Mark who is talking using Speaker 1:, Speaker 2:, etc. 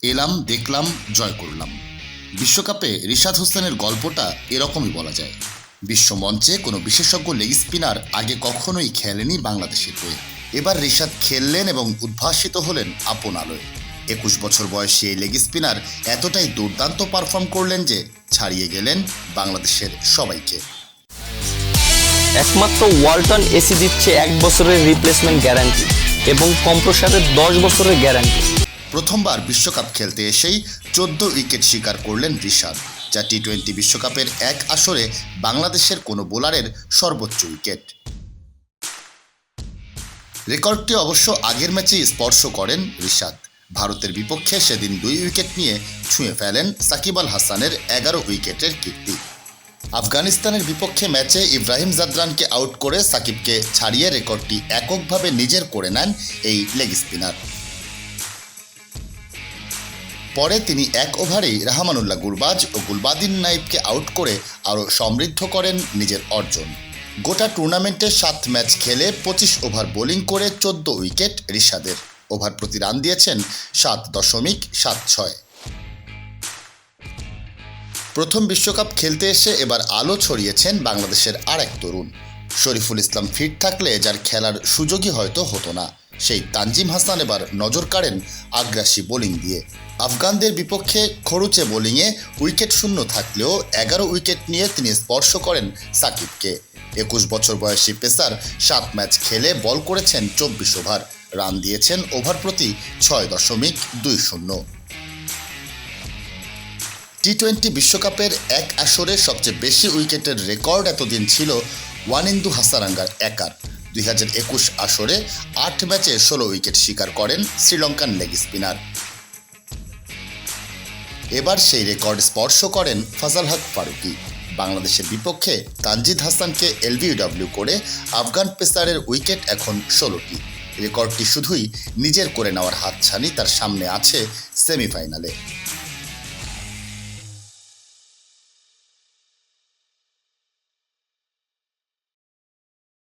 Speaker 1: এলাম, দেখলাম, জয় করলাম। বিশ্বকাপে রিশাদ হোসেনের গল্পটা এরকমই বলা যায়। বিশ্বমঞ্চে কোনো বিশেষজ্ঞ লেগ স্পিনার আগে কখনোই খেলেনি বাংলাদেশের হয়ে। এবার রিশাদ খেললেন এবং উদ্ভাসিত হলেন আপন আলোয়। 21 বছর বয়সী এই লেগ স্পিনার এতটাই দুর্দান্ত পারফর্ম করলেন যে ছাড়িয়ে গেলেন বাংলাদেশের সবাইকে।
Speaker 2: একমাত্র ওয়ালটন এসি দিচ্ছে 1 বছরের রিপ্লেসমেন্ট গ্যারান্টি এবং কম্প্রেসারের 10 বছরের গ্যারান্টি।
Speaker 1: প্রথমবার বিশ্বকাপ খেলতে এসেই 14 উইকেট শিকার করলেন রিশাদ, যা টি-20 বিশ্বকাপের এক আসরে বাংলাদেশের কোনো বোলারের সর্বোচ্চ উইকেট। রেকর্ডটি অবশ্য আগের ম্যাচেই স্পর্শ করেন রিশাদ। ভারতের বিপক্ষে সেদিন 2 উইকেট নিয়ে ছুঁয়ে ফেলেন সাকিব আল হাসানের 11 উইকেটের কীর্তি। আফগানিস্তানের বিপক্ষে ম্যাচে ইব্রাহিম জাদরানকে আউট করে সাকিবকে ছাড়িয়ে রেকর্ডটি এককভাবে নিজের করে নেন এই লেগ স্পিনার। পরে তিনি 1 ওভারেই রহমানুল্লাহ গুরবাজ ও গুলবাদিন নাইবকে আউট করে আরও সমৃদ্ধ করেন নিজের অর্জন। গোটা টুর্নামেন্টে 7 ম্যাচ খেলে 25 ওভার বোলিং করে 14 উইকেট রিশাদের। ওভার প্রতি রান দিয়েছেন 7.76। প্রথম বিশ্বকাপ খেলতে এসে এবার আলো ছড়িয়েছেন বাংলাদেশের আরেক তরুণ। শরীফুল ইসলাম ফিট থাকলে যার খেলার সুযোগই হয়তো হতো না, সেই তানজিম হাসান এবার নজর কাড়েন আগ্রাসী বোলিং দিয়ে। আফগানদের বিপক্ষে খরুচে বোলিংয়ে উইকেট শূন্য থাকলেও 11 উইকেট নিয়ে তিনি স্পর্শ করেন সাকিবকে। 21 বছর বয়সী পেসার 7 ম্যাচ খেলে বল করেছেন 24 ওভার, রান দিয়েছেন ওভার প্রতি 6.20। টি-20 বিশ্বকাপের এক আসরে সবচেয়ে বেশি উইকেটের রেকর্ড এতদিন ছিল ওয়ানিন্দু হাসারাঙ্গার একার। 2021 আসরে 8 ম্যাচে 16 উইকেট শিকার করেন শ্রীলঙ্কান লেগ স্পিনার। এবার সেই রেকর্ড স্পর্শ করেন ফাজাল হক ফারুকী। বাংলাদেশের বিপক্ষে তানজিদ হাসানকে এলবিডব্লিউ করে আফগান পেসারের উইকেট এখন 16টি। রেকর্ডটি শুধুই নিজের করে নেওয়ার হাতছানি তার সামনে আছে সেমিফাইনালে।